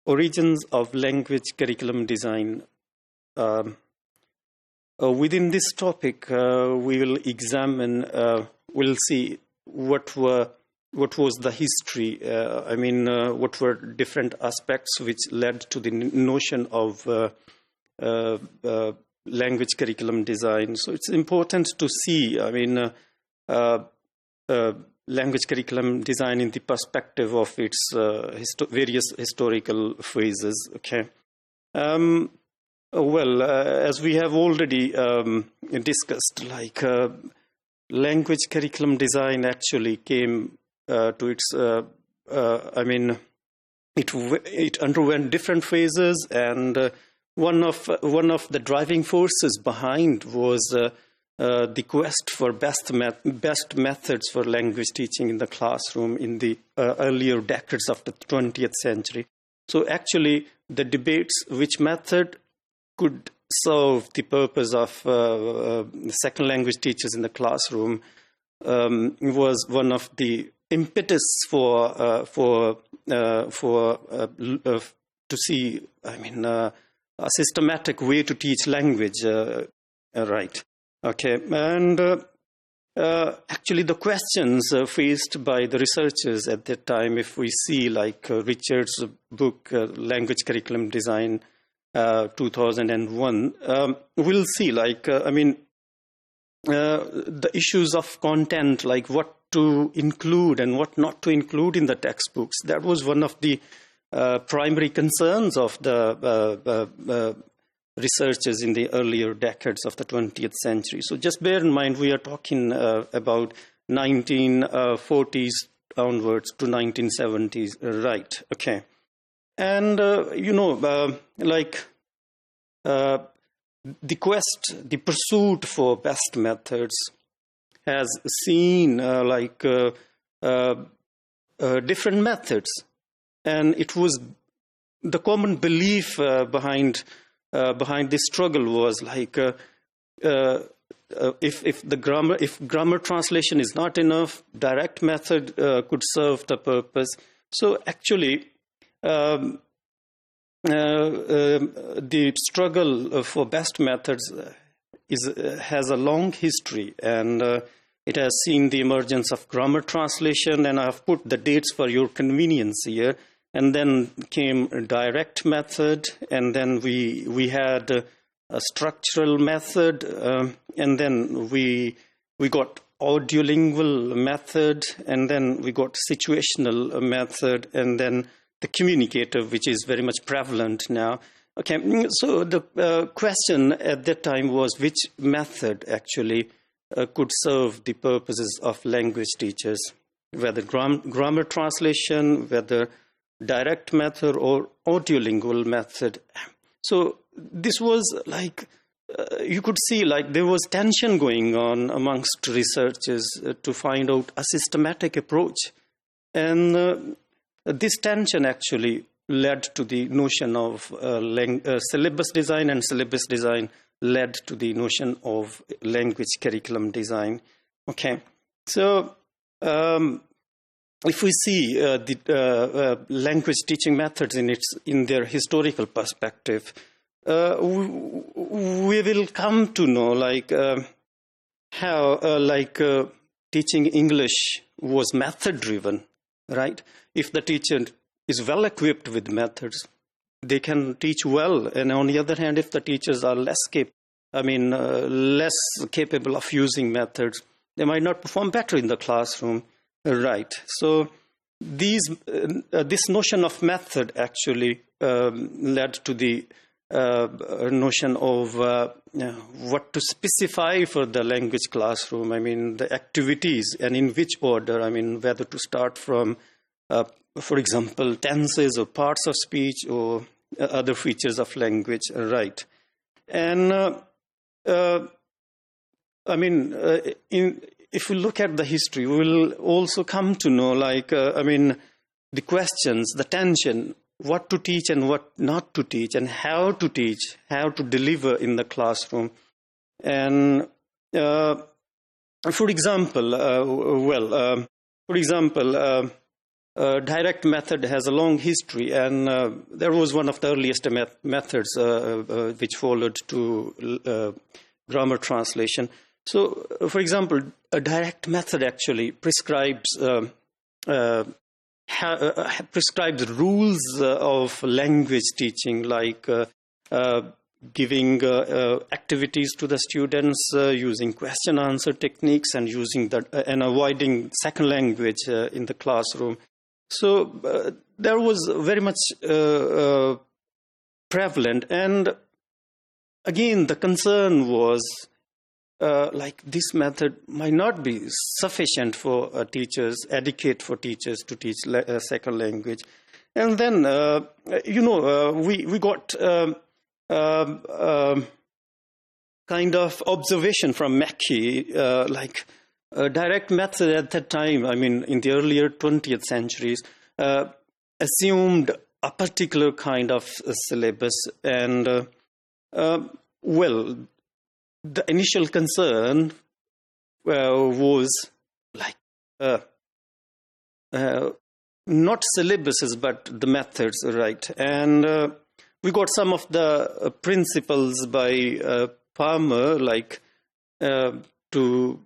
origins of language curriculum design. Within this topic, we will examine, we'll see what was the history, what were different aspects which led to the notion of language curriculum design. So it's important to see, language curriculum design in the perspective of its various historical phases. Okay. As we have already discussed, language curriculum design actually came to its, it underwent different phases, and one of the driving forces behind was the quest for best methods for language teaching in the classroom in the earlier decades of the 20th century. So actually, the debates which method could serve the purpose of second language teachers in the classroom was one of the impetus to see, a systematic way to teach language, right? Okay, and actually the questions faced by the researchers at that time, if we see Richard's book, Language Curriculum Design, 2001, we'll see the issues of content, like what to include and what not to include in the textbooks. That was one of the primary concerns of the researchers in the earlier decades of the 20th century. So just bear in mind, we are talking about 1940s onwards to 1970s, right? Okay. And, the pursuit for best methods has seen different methods. And it was the common belief behind this struggle was if grammar translation is not enough, direct method could serve the purpose. So actually, the struggle for best methods has a long history, and it has seen the emergence of grammar translation, and I have put the dates for your convenience here. And then came a direct method, and then we had a structural method, and then we got audiolingual method, and then we got situational method, and then the communicative, which is very much prevalent now. Okay, so the question at that time was which method actually could serve the purposes of language teachers, whether grammar translation, whether direct method or audiolingual method. So this was you could see there was tension going on amongst researchers to find out a systematic approach. And this tension actually led to the notion of syllabus design, and syllabus design led to the notion of language curriculum design. Okay, so if we see the language teaching methods in their historical perspective, we will come to know how teaching English was method driven, right? If the teacher is well equipped with methods, they can teach well, and on the other hand, if the teachers are less capable of using methods, they might not perform better in the classroom. Right. So this notion of method actually led to the notion of what to specify for the language classroom. The activities and in which order. Whether to start from, for example, tenses or parts of speech or other features of language. Right. And if we look at the history, we will also come to know, the questions, the tension, what to teach and what not to teach, and how to teach, how to deliver in the classroom. And for example, direct method has a long history, and there was one of the earliest methods which followed to grammar translation. So, for example, a direct method actually prescribes prescribes rules of language teaching, like giving activities to the students, using question-answer techniques, and using and avoiding second language in the classroom. So there was very much prevalent, and again the concern was like this method might not be sufficient for teachers, adequate for teachers to teach a second language. And then we got kind of observation from Mackey, like direct method at that time, I mean in the earlier 20th centuries, assumed a particular kind of syllabus, and well, the initial concern was like not syllabuses but the methods, right? And we got some of the principles by Palmer, like to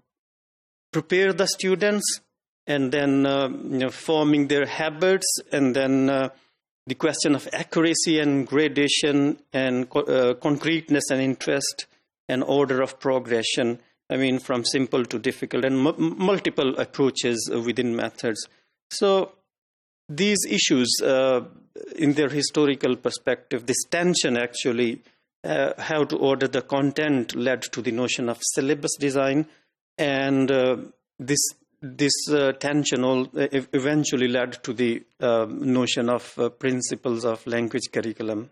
prepare the students, and then forming their habits, and then the question of accuracy and gradation, and concreteness and interest, and order of progression. I mean, from simple to difficult, and multiple approaches within methods. So these issues, in their historical perspective, this tension actually, how to order the content, led to the notion of syllabus design, and this tension eventually led to the notion of principles of language curriculum.